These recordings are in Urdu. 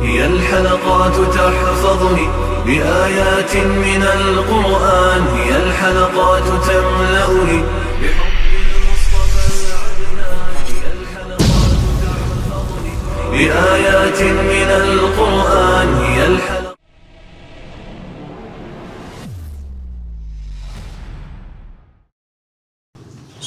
هي الحلقات تحفظني بآيات من القرآن، هي الحلقات تملأني بحب المصطفى العدنان، هي الحلقات تحفظني بآيات من القرآن، هي الحلقات.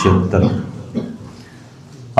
76।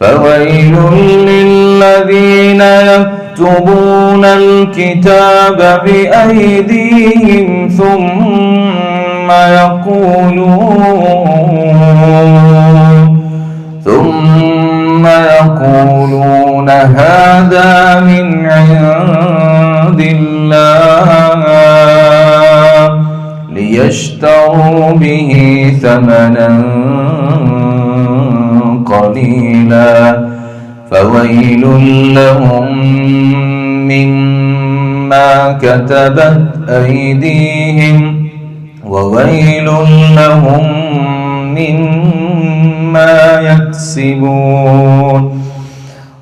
فويل للذين يكتبون الكتاب بأيديهم ثم يقولون هذا من عند الله ليشتروا به ثمنا قليلا فويل لهم مما كتبت أيديهم وويل لهم مما يكسبون.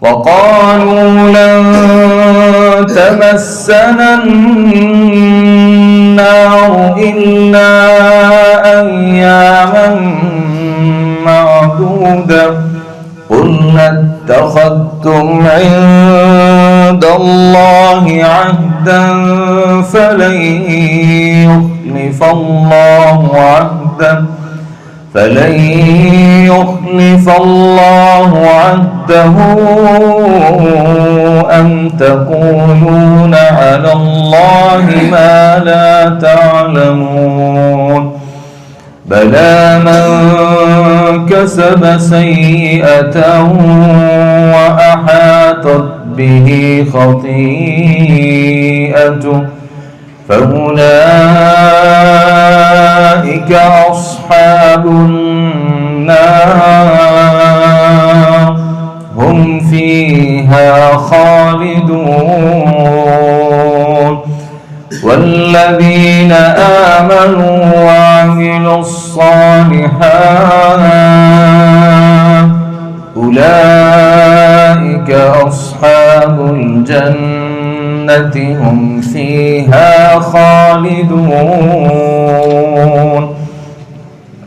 وقالوا لن تمسنا النار إلا أياما معدودة قل اتخذتم عند الله عهدا فلن يخلف الله عهده أم تقولون على الله ما لا تعلمون. بلى من كسب سيئة وأحاطت به خطيئته فأولئك أصحاب النار هم فيها خالدون. والذين آمنوا وعملوا الصالحات أولئك أصحاب الجنة هم فيها خالدون.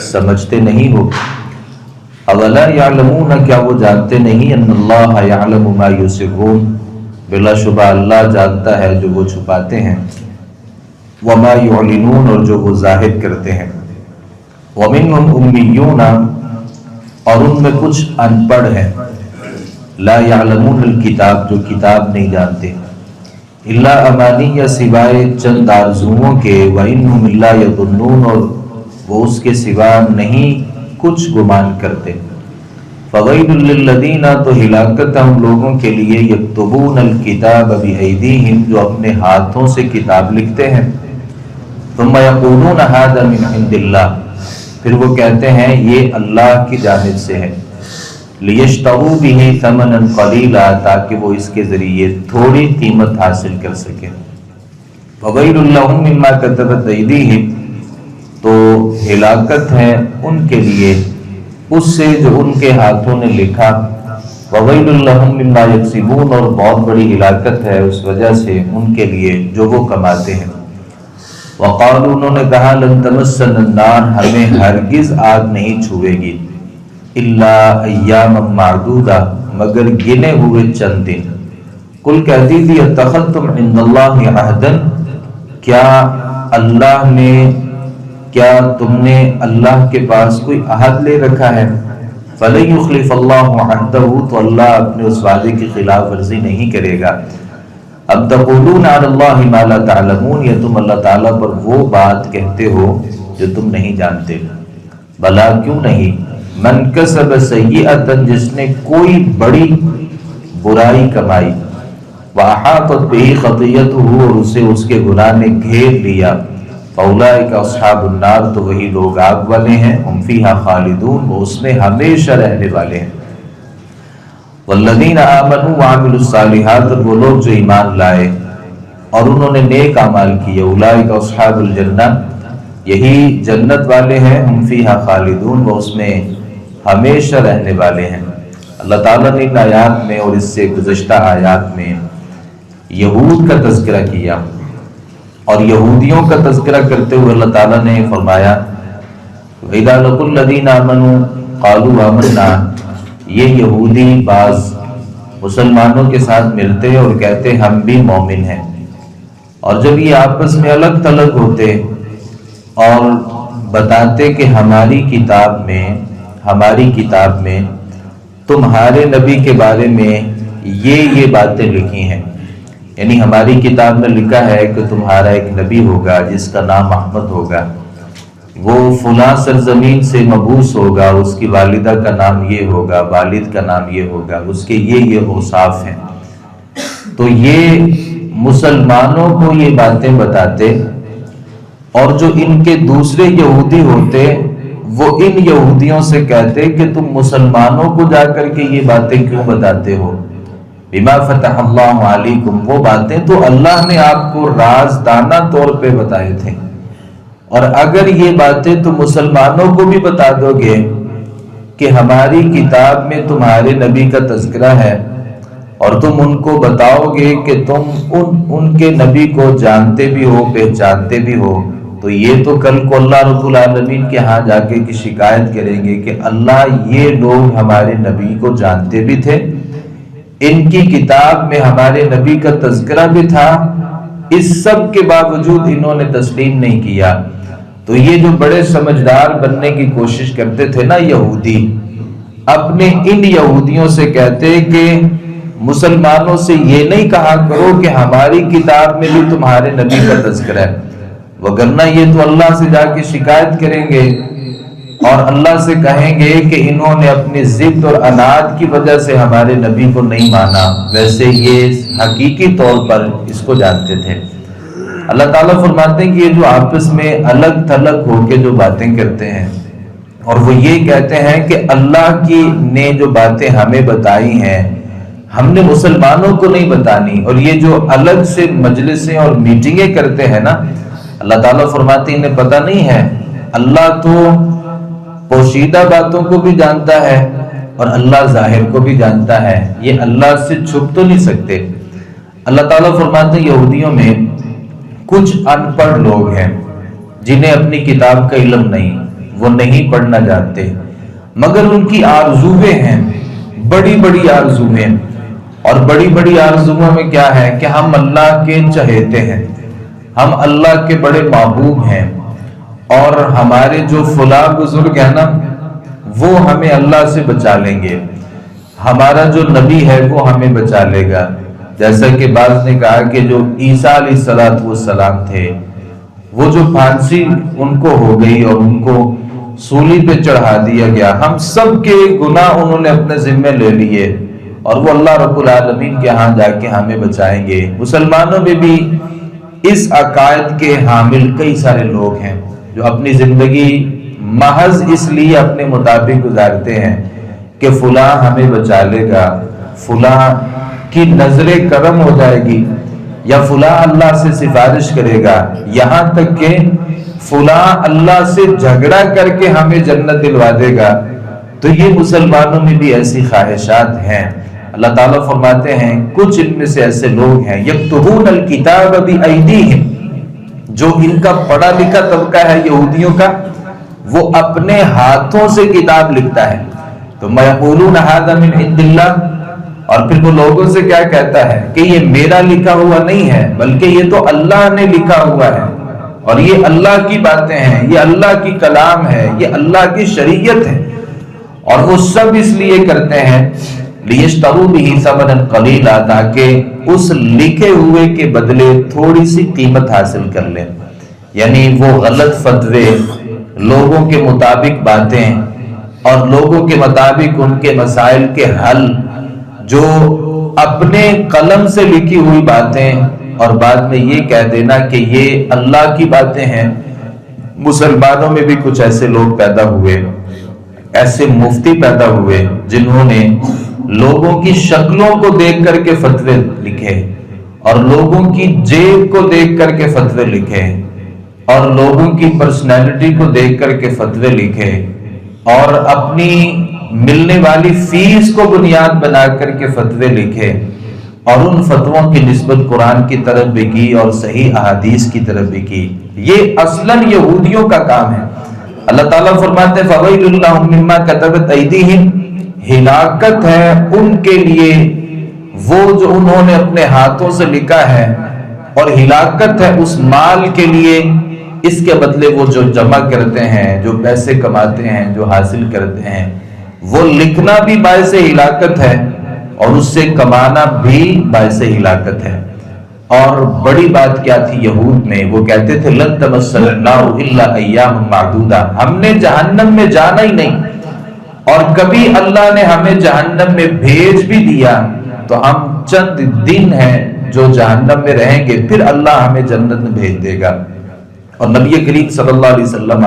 سمجھتے نہیں ہو؟ اولا یعلمون کیا وہ جانتے نہیں ان اللہ یعلم ما یسرون بلا شبہ اللہ جانتا ہے جو وہ چھپاتے ہیں، وما یعلنون اور جو وہ ظاہر کرتے ہیں، ومنہم امیون اور ان میں کچھ ان پڑھ ہیں، لا یعلمون الکتاب جو کتاب نہیں جانتے، الا امانی سوائے چند آرزوؤں کے، وانہم الا یظنون اور وہ اس کے سوا نہیں کچھ گمان کرتے، فویل للذین تو ہلاکت ہم لوگوں کے لیے یکتبون الکتاب بایدیہم جو اپنے ہاتھوں سے کتاب لکھتے ہیں، ثم یقولون ھذا من عند اللہ پھر وہ کہتے ہیں یہ اللہ کی جانب سے ہے، لیشتروا بہ ثمنا قلیلا تاکہ وہ اس کے ذریعے تھوڑی قیمت حاصل کر سکیں، فویل لہم مما کتبت ایدیہم تو ہلاکت ہے ان کے لیے اس سے جو ان کے ہاتھوں نے لکھا، وویل لہم مما یکسبون اور بہت بڑی ہلاکت ہے اس وجہ سے ان کے لیے جو وہ کماتے ہیں، وقالوا انہوں نے کہا لن تمسنا النار ہمیں ہرگز آگ نہیں چھوئے گی، الا ایاما معدودہ مگر گنے ہوئے چند دن، قل کہہ دیجیے اتخذتم عند اللہ عہدا کیا تم نے اللہ کے پاس کوئی عہد لے رکھا ہے، فلن یخلف اللہ عہدہ تو اللہ اپنے اس وعدے کی خلاف ورزی نہیں کرے گا، اب تقولون علی اللہ ما لا تعلمون یا تم اللہ تعالیٰ پر وہ بات کہتے ہو جو تم نہیں جانتے، بلا کیوں نہیں، من کسب سیئتا جس نے کوئی بڑی برائی کمائی، وَأَحَاطَتْ بِهِ خَطِيَّتُهُ اور اسے اس کے گناہ نے گھیر لیا، فَأُولَئِكَ أَصْحَابُ النَّارِ تو وہی لوگ آگ والے ہیں، ہم فِيهَا خَالِدُونَ وہ اس میں ہمیشہ رہنے والے ہیں، وَالَّذِينَ آمَنُوا وَعَمِلُوا الصَّالِحَاتِ اور وہ لوگ جو ایمان لائے اور انہوں نے نیک اعمال کیے، أُولَئِكَ أَصْحَابُ الْجَنَّةِ یہی جنت والے ہیں، ہم فِيهَا خَالِدُونَ وہ اس میں ہمیشہ رہنے والے ہیں۔ اللہ تعالیٰ نے ان آیات میں اور اس سے گزشتہ آیات میں یہود کا تذکرہ کیا، اور یہودیوں کا تذکرہ کرتے ہوئے اللہ تعالیٰ نے فرمایا وَإِذَا لَقُوا الَّذِينَ آمَنُوا قَالُوا آمَنَّا یہ یہودی بعض مسلمانوں کے ساتھ ملتے اور کہتے ہم بھی مومن ہیں، اور جب یہ آپس میں الگ تھلگ ہوتے اور بتاتے کہ ہماری کتاب میں تمہارے نبی کے بارے میں یہ باتیں لکھی ہیں، یعنی ہماری کتاب میں لکھا ہے کہ تمہارا ایک نبی ہوگا جس کا نام احمد ہوگا، وہ فلاں سرزمین سے مبعوث ہوگا، اس کی والدہ کا نام یہ ہوگا، والد کا نام یہ ہوگا، اس کے یہ اوصاف ہیں، تو یہ مسلمانوں کو یہ باتیں بتاتے، اور جو ان کے دوسرے یہودی ہوتے وہ ان یہودیوں سے کہتے کہ تم مسلمانوں کو جا کر کے یہ باتیں کیوں بتاتے ہو، بما فتح اللہ علیکم وہ باتیں تو اللہ نے آپ کو رازدانہ طور پہ بتائے تھے، اور اگر یہ باتیں تم مسلمانوں کو بھی بتا دو گے کہ ہماری کتاب میں تمہارے نبی کا تذکرہ ہے، اور تم ان کو بتاؤ گے کہ تم ان کے نبی کو جانتے بھی ہو پہچانتے بھی ہو، تو یہ تو کل کو اللہ رب العالمین کے ہاں جا کے کی شکایت کریں گے کہ اللہ یہ لوگ ہمارے نبی کو جانتے بھی تھے، ان کی کتاب میں ہمارے نبی کا تذکرہ بھی تھا، اس سب کے باوجود انہوں نے تسلیم نہیں کیا۔ تو یہ جو بڑے سمجھدار بننے کی کوشش کرتے تھے نا یہودی، اپنے ان یہودیوں سے کہتے کہ مسلمانوں سے یہ نہیں کہا کرو کہ ہماری کتاب میں بھی تمہارے نبی کا تذکرہ ہے، وگرنہ یہ تو اللہ سے جا کے شکایت کریں گے اور اللہ سے کہیں گے کہ انہوں نے اپنی ضد اور عناد کی وجہ سے ہمارے نبی کو نہیں مانا، ویسے یہ حقیقی طور پر اس کو جانتے تھے۔ اللہ تعالیٰ فرماتے ہیں کہ یہ جو آپس میں الگ تھلگ ہو کے جو باتیں کرتے ہیں اور وہ یہ کہتے ہیں کہ اللہ کی نے جو باتیں ہمیں بتائی ہیں ہم نے مسلمانوں کو نہیں بتانی، اور یہ جو الگ سے مجلسیں اور میٹنگیں کرتے ہیں نا، اللہ تعالیٰ فرماتے ہیں انہیں پتہ نہیں ہے، اللہ تو پوشیدہ باتوں کو بھی جانتا ہے اور اللہ ظاہر کو بھی جانتا ہے، یہ اللہ سے چھپ تو نہیں سکتے۔ اللہ تعالیٰ فرماتے ہیں یہودیوں میں کچھ ان پڑھ لوگ ہیں جنہیں اپنی کتاب کا علم نہیں، وہ نہیں پڑھنا چاہتے، مگر ان کی آرزویں ہیں، بڑی بڑی آرزویں، اور بڑی بڑی آرزوؤں میں کیا ہے کہ ہم اللہ کے چہیتے ہیں، ہم اللہ کے بڑے محبوب ہیں، اور ہمارے جو فلاں بزرگ ہیں نا وہ ہمیں اللہ سے بچا لیں گے، ہمارا جو نبی ہے وہ ہمیں بچا لے گا۔ جیسا کہ بعض نے کہا کہ جو عیسیٰ علیہ السلام تھے، وہ جو پھانسی ان کو ہو گئی اور ان کو سولی پہ چڑھا دیا گیا، ہم سب کے گناہ انہوں نے اپنے ذمے لے لیے، اور وہ اللہ رب العالمین کے ہاں جا کے ہمیں بچائیں گے۔ مسلمانوں میں بھی اس عقائد کے حامل کئی سارے لوگ ہیں جو اپنی زندگی محض اس لیے اپنے مطابق گزارتے ہیں کہ فلاں ہمیں بچا لے گا، فلاں کی نظر کرم ہو جائے گی، یا فلاں اللہ سے سفارش کرے گا، یہاں تک کہ فلاں اللہ سے جھگڑا کر کے ہمیں جنت دلوا دے گا۔ تو یہ مسلمانوں میں بھی ایسی خواہشات ہیں۔ اللہ تعالیٰ فرماتے ہیں کچھ ان میں سے ایسے لوگ ہیں یکتبون الکتاب بایدیہم، جو ان کا پڑھا لکھا طبقہ ہے یہودیوں کا، وہ اپنے ہاتھوں سے کتاب لکھتا ہے۔ تو یقولون ھذا من عند اللہ، اور پھر وہ لوگوں سے کیا کہتا ہے کہ یہ میرا لکھا ہوا نہیں ہے بلکہ یہ تو اللہ نے لکھا ہوا ہے، اور یہ اللہ کی باتیں ہیں، یہ اللہ کی کلام ہے، یہ اللہ کی شریعت ہے، اور وہ سب اس لیے کرتے ہیں لیشتروا بہ ثمنا قلیلا، تاکہ اس لکھے ہوئے کے بدلے تھوڑی سی قیمت حاصل کر لیں۔ یعنی وہ غلط فتوے، لوگوں کے مطابق باتیں اور لوگوں کے مطابق ان کے مسائل کے حل، جو اپنے قلم سے لکھی ہوئی باتیں، اور بعد میں یہ کہہ دینا کہ یہ اللہ کی باتیں ہیں۔ مسلمانوں میں بھی کچھ ایسے لوگ پیدا ہوئے، ایسے مفتی پیدا ہوئے جنہوں نے لوگوں کی شکلوں کو دیکھ کر کے فتوے لکھے، اور لوگوں کی جیب کو دیکھ کر کے فتوے لکھے، اور لوگوں کی پرسنالٹی کو دیکھ کر کے فتوے لکھے، اور اپنی ملنے والی فیس کو بنیاد بنا کر کے فتوے لکھے، اور ان فتووں کی نسبت قرآن کی طرف بھی کی اور صحیح احادیث کی طرف بھی کی۔ یہ اصلاً یہودیوں کا کام ہے۔ اللہ تعالیٰ فرماتے ہیں فَوَيْلٌ لَّهُم مِّمَّا كَتَبَتْ أَيْدِيهِمْ، ہلاکت ہے ان کے لیے وہ جو انہوں نے اپنے ہاتھوں سے لکھا ہے، اور ہلاکت ہے اس مال کے لیے، اس کے بدلے وہ جو جمع کرتے ہیں، جو پیسے کماتے ہیں، جو حاصل کرتے ہیں، وہ لکھنا بھی باعث ہلاکت ہے اور اس سے کمانا بھی باعث ہلاکت ہے۔ اور بڑی بات کیا تھی یہود میں، وہ کہتے تھے لن تمسنا النار الا ایام معدودہ، ہم نے جہنم میں جانا ہی نہیں، اور کبھی اللہ نے ہمیں جہنم میں بھیج بھی دیا تو ہم چند دن ہیں جو جہنم میں رہیں گے، پھر اللہ ہمیں جنت میں بھیج دے گا۔ اور نبی کریم صلی اللہ علیہ وسلم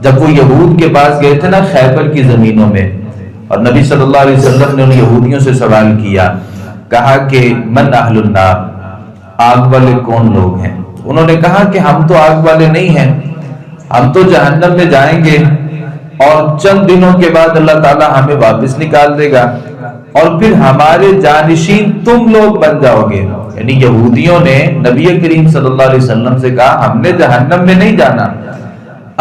جب وہ یہود کے پاس گئے تھے نا خیبر کی زمینوں میں، اور نبی صلی اللہ علیہ وسلم نے ان یہودیوں سے سوال کیا، کہا کہ من اہل النار، آگ والے کون لوگ ہیں؟ انہوں نے کہا کہ ہم تو آگ والے نہیں ہیں، ہم تو جہنم میں جائیں گے، اور چند دنوں کے بعد اللہ تعالیٰ ہمیں واپس نکال دے گا، اور پھر ہمارے جانشین تم لوگ بن جاؤ گے۔ یعنی یہودیوں نے نبی کریم صلی اللہ علیہ وسلم سے کہا ہم نے جہنم میں نہیں جانا،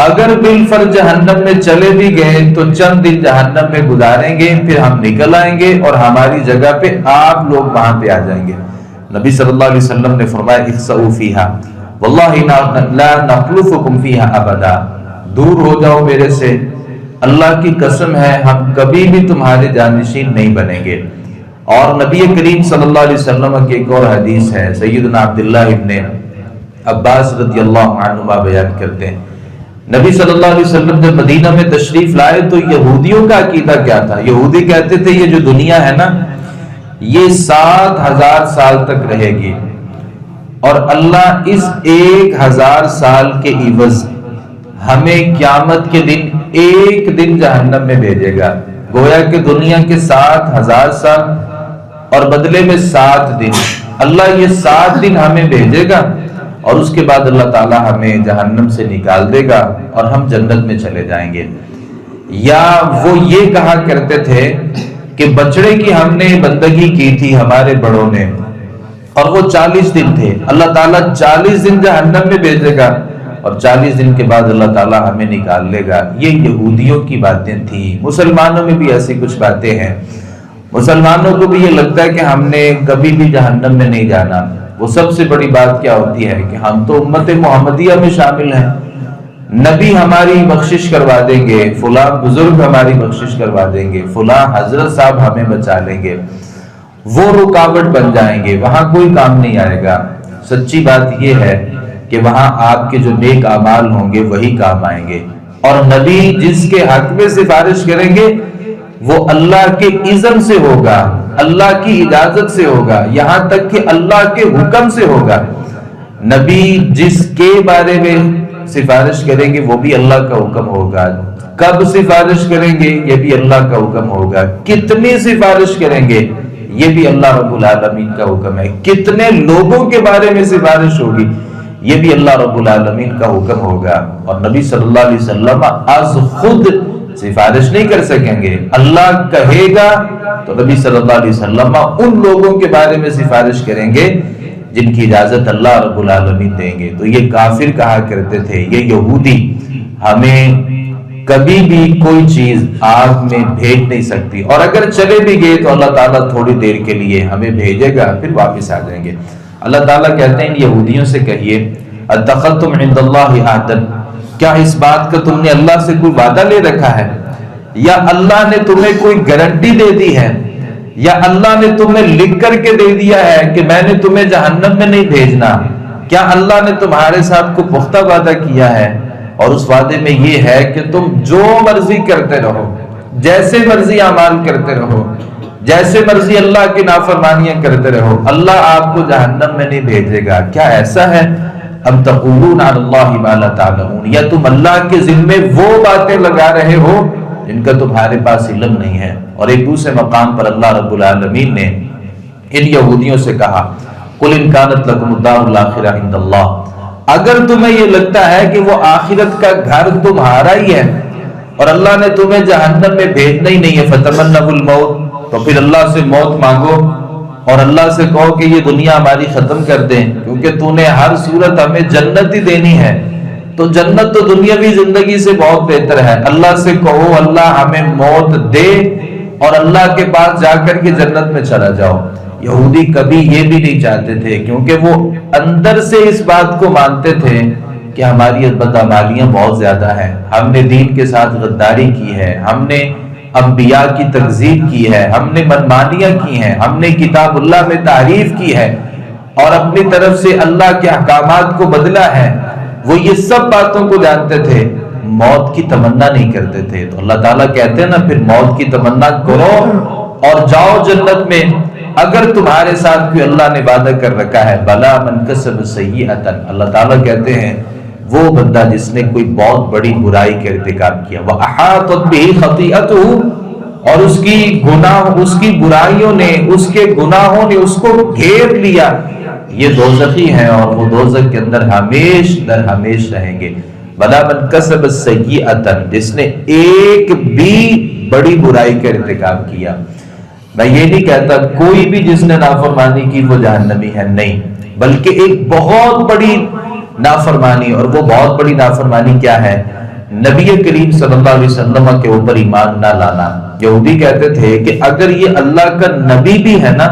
اگر بالفرض جہنم میں چلے بھی گئے تو چند دن جہنم میں گزاریں گے، پھر ہم نکل آئیں گے اور ہماری جگہ پہ آپ لوگ وہاں پہ آ جائیں گے۔ نبی صلی اللہ علیہ وسلم نے فرمایا اخسؤوا فیہا واللہ لا نخلفکم فیہا ابدا، دور ہو جاؤ میرے سے، اللہ کی قسم ہے ہم کبھی بھی تمہارے جانشین نہیں بنیں گے۔ اور نبی کریم صلی اللہ علیہ وسلم کی ایک اور حدیث ہے، سیدنا عبداللہ ابن عباس رضی اللہ عنہما بیان کرتے ہیں، نبی صلی اللہ علیہ وسلم جب مدینہ میں تشریف لائے تو یہودیوں کا عقیدہ کیا تھا؟ یہودی کہتے تھے یہ جو دنیا ہے نا یہ 7000 سال تک رہے گی، اور اللہ اس 1000 سال کے عوض ہمیں قیامت کے دن ایک دن جہنم میں بھیجے گا، گویا کہ دنیا کے 7000 سال اور بدلے میں 7 دن، اللہ یہ 7 دن ہمیں بھیجے گا، اور اس کے بعد اللہ تعالیٰ ہمیں جہنم سے نکال دے گا اور ہم جنت میں چلے جائیں گے۔ یا وہ یہ کہا کرتے تھے کہ بچڑے کی ہم نے بندگی کی تھی ہمارے بڑوں نے، اور وہ 40 دن تھے، اللہ تعالیٰ 40 دن جہنم میں بھیجے گا، اور 40 دن کے بعد اللہ تعالیٰ ہمیں نکال لے گا. یہ یہودیوں کی باتیں تھیں. مسلمانوں میں بھی ایسی کچھ باتیں ہیں. مسلمانوں کو بھی یہ لگتا ہے کہ ہم نے کبھی بھی جہنم میں نہیں جانا. وہ سب سے بڑی بات کیا ہوتی ہے کہ ہم تو امت محمدیہ میں شامل ہیں, نبی ہماری بخشش کروا دیں گے, فلاں بزرگ ہماری بخشش کروا دیں گے, فلاں حضرت صاحب ہمیں بچا لیں گے, وہ رکاوٹ بن جائیں گے, وہاں کوئی کام نہیں آئے گا. سچی بات یہ ہے کہ وہاں آپ کے جو نیک اعمال ہوں گے وہی کام آئیں گے, اور نبی جس کے حق میں سفارش کریں گے وہ اللہ کے اذن سے ہوگا, اللہ کی اجازت سے ہوگا, یہاں تک کہ اللہ کے حکم سے ہوگا. نبی جس کے بارے میں سفارش کریں گے وہ بھی اللہ کا حکم ہوگا. کب سفارش کریں گے یہ بھی اللہ کا حکم ہوگا. کتنی سفارش کریں گے یہ بھی اللہ رب العالمین کا حکم ہے. کتنے لوگوں کے بارے میں سفارش ہوگی یہ بھی اللہ رب العالمین کا حکم ہوگا. اور نبی صلی اللہ علیہ وسلم از خود سفارش نہیں کر سکیں گے. اللہ کہے گا تو نبی صلی اللہ علیہ وسلم ان لوگوں کے بارے میں سفارش کریں گے جن کی اجازت اللہ رب العالمین دیں گے. تو یہ کافر کہا کرتے تھے, یہ یہودی, ہمیں کبھی بھی کوئی چیز آگ میں بھیج نہیں سکتی, اور اگر چلے بھی گئے تو اللہ تعالیٰ تھوڑی دیر کے لیے ہمیں بھیجے گا, پھر واپس آ جائیں گے. اللہ تعالیٰ کہتے ہیں ان یہودیوں سے کہیے اتخذتم عند اللہ عہدا, کیا اس بات کا تم نے اللہ سے کوئی وعدہ لے رکھا ہے, یا اللہ نے تمہیں کوئی گارنٹی دے دی ہے, یا اللہ نے تمہیں لکھ کر کے دے دیا ہے کہ میں نے تمہیں جہنم میں نہیں بھیجنا. کیا اللہ نے تمہارے ساتھ کوئی پختہ وعدہ کیا ہے, اور اس وعدے میں یہ ہے کہ تم جو مرضی کرتے رہو, جیسے مرضی اعمال کرتے رہو, جیسے مرضی اللہ کی نافرمانیاں کرتے رہو, اللہ آپ کو جہنم میں نہیں بھیجے گا. کیا ایسا ہے؟ ام تقولون علی اللہ ما لا تعلمون, یا تم اللہ کے ذمے وہ باتیں لگا رہے ہو جن کا تمہارے پاس علم نہیں ہے. اور ایک دوسرے مقام پر اللہ رب العالمین نے ان یہودیوں سے کہا قل ان کانت لکم الدار الاخرہ عند اللہ, اگر تمہیں یہ لگتا ہے کہ وہ آخرت کا گھر تمہارا ہی ہے اور اللہ نے تمہیں جہنم میں بھیجنا ہی نہیں ہے, فتمنوا الموت, تو پھر اللہ سے موت مانگو اور اللہ سے کہو کہ یہ دنیا ہماری ختم کر دیں, کیونکہ تو نے ہر صورت ہمیں جنت ہی دینی ہے, تو جنت تو دنیاوی زندگی سے بہت بہتر ہے. اللہ سے کہو اللہ ہمیں موت دے اور اللہ کے پاس جا کر کے جنت میں چلا جاؤ. یہودی کبھی یہ بھی نہیں چاہتے تھے, کیونکہ وہ اندر سے اس بات کو مانتے تھے کہ ہماری بدعمالیاں بہت زیادہ ہیں, ہم نے دین کے ساتھ غداری کی ہے, ہم نے انبیاء کی تکذیب کی ہے, ہم نے منمانیاں کی ہیں, ہم نے کتاب اللہ میں تعریف کی ہے اور اپنی طرف سے اللہ کے احکامات کو بدلا ہے. وہ یہ سب باتوں کو جانتے تھے, موت کی تمنا نہیں کرتے تھے. تو اللہ تعالیٰ کہتے ہیں نا پھر موت کی تمنا کرو اور جاؤ جنت میں, اگر تمہارے ساتھ کوئی اللہ نے وعدہ کر رکھا ہے. بلا من کسب سیئۃ, اللہ تعالیٰ کہتے ہیں وہ بندہ جس نے کوئی بہت بڑی برائی کا ارتکاب کیا, وَأَحَاطَتْ بِهِ خَطِیئَتُهُ, اور اس کی برائیوں نے, اس کے گناہوں نے اس کو گھیر لیا, یہ دوزخی ہیں اور وہ دوزخ کے اندر ہمیش در ہمیش رہیں گے. بلا من کسب سیئۃ, جس نے ایک بھی بڑی برائی کا ارتکاب کیا. میں یہ نہیں کہتا کوئی بھی جس نے نافرمانی کی وہ جہنمی ہے, نہیں, بلکہ ایک بہت بڑی نافرمانی, اور وہ بہت بڑی نافرمانی کیا ہے؟ نبی کریم صلی اللہ علیہ وسلم کے اوپر ایمان نہ لانا. یہودی کہتے تھے کہ اگر یہ اللہ کا نبی بھی ہے نا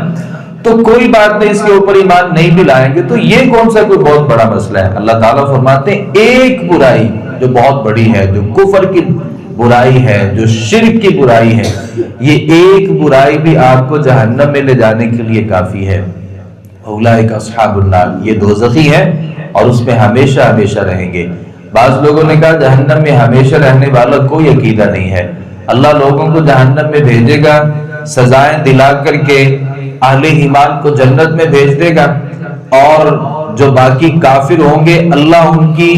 تو کوئی بات نہیں, اس کے اوپر ایمان نہیں بھی لائیں گے, تو یہ کون سا کوئی بہت بڑا مسئلہ ہے. اللہ تعالیٰ فرماتے ہیں ایک برائی جو بہت بڑی ہے, جو کفر کی برائی ہے, جو شرک کی برائی ہے, یہ ایک برائی بھی آپ کو جہنم میں لے جانے کے لیے کافی ہے. اولئک اصحاب النار, یہ دوزخی ہے اور اس میں ہمیشہ ہمیشہ رہیں گے. بعض لوگوں نے کہا جہنم میں ہمیشہ رہنے والا کوئی عقیدہ نہیں ہے. اللہ لوگوں کو جہنم میں بھیجے گا, سزائیں دلا کر کے اہل ایمان کو جنت میں بھیج دے گا, اور جو باقی کافر ہوں گے اللہ ان کی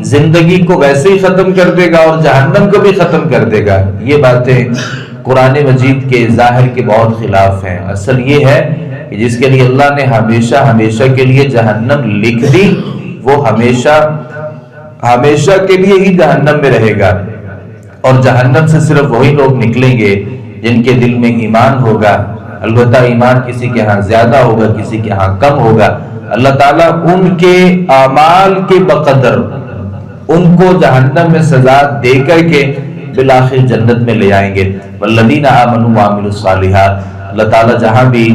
زندگی کو ویسے ہی ختم کر دے گا اور جہنم کو بھی ختم کر دے گا. یہ باتیں قرآن مجید کے ظاہر کے بہت خلاف ہیں. اصل یہ ہے کہ جس کے لیے اللہ نے ہمیشہ ہمیشہ کے لیے جہنم لکھ دی وہ ہمیشہ ہمیشہ کے لیے ہی جہنم میں رہے گا, اور جہنم سے صرف وہی لوگ نکلیں گے جن کے دل میں ایمان ہوگا. البتہ ایمان کسی کے ہاں زیادہ ہوگا, کسی کے ہاں کم ہوگا. اللہ تعالیٰ ان کے اعمال کے بقدر ان کو جہنم میں سزا دے کر کے بالآخر جنت میں لے آئیں گے۔ والذین آمنوا وعملوا الصالحات، اللہ تعالیٰ جہاں بھی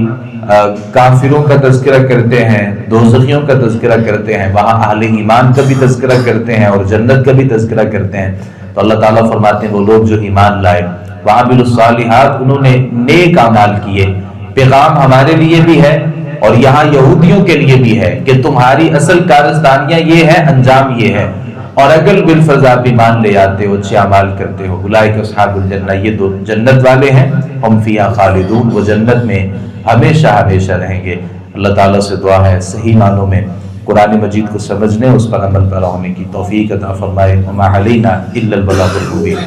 کافروں کا تذکرہ کرتے ہیں، دوزخیوں کا تذکرہ کرتے ہیں، وہاں اہل ایمان کا بھی تذکرہ کرتے ہیں اور جنت کا بھی تذکرہ کرتے ہیں۔ تو اللہ تعالیٰ فرماتے ہیں وہ لوگ جو ایمان لائے، وعملوا الصالحات، انہوں نے نیک اعمال کیے۔ پیغام ہمارے لیے بھی ہے اور یہاں یہودیوں کے لیے بھی ہے کہ تمہاری اصل کارستانیاں یہ ہے، انجام یہ ہے، اور اگر بالفرض آپ ایمان لے آتے ہو، اچھے اعمال کرتے ہو، اولئک اصحاب الجنہ، یہ دو جنت والے ہیں، ہم فیہا خالدون، وہ جنت میں ہمیشہ ہمیشہ رہیں گے۔ اللہ تعالیٰ سے دعا ہے صحیح معنوں میں قرآن مجید کو سمجھنے، اس پر عمل پیرا ہونے کی توفیق عطا فرمائے۔ وما علینا الا البلاغ المبین۔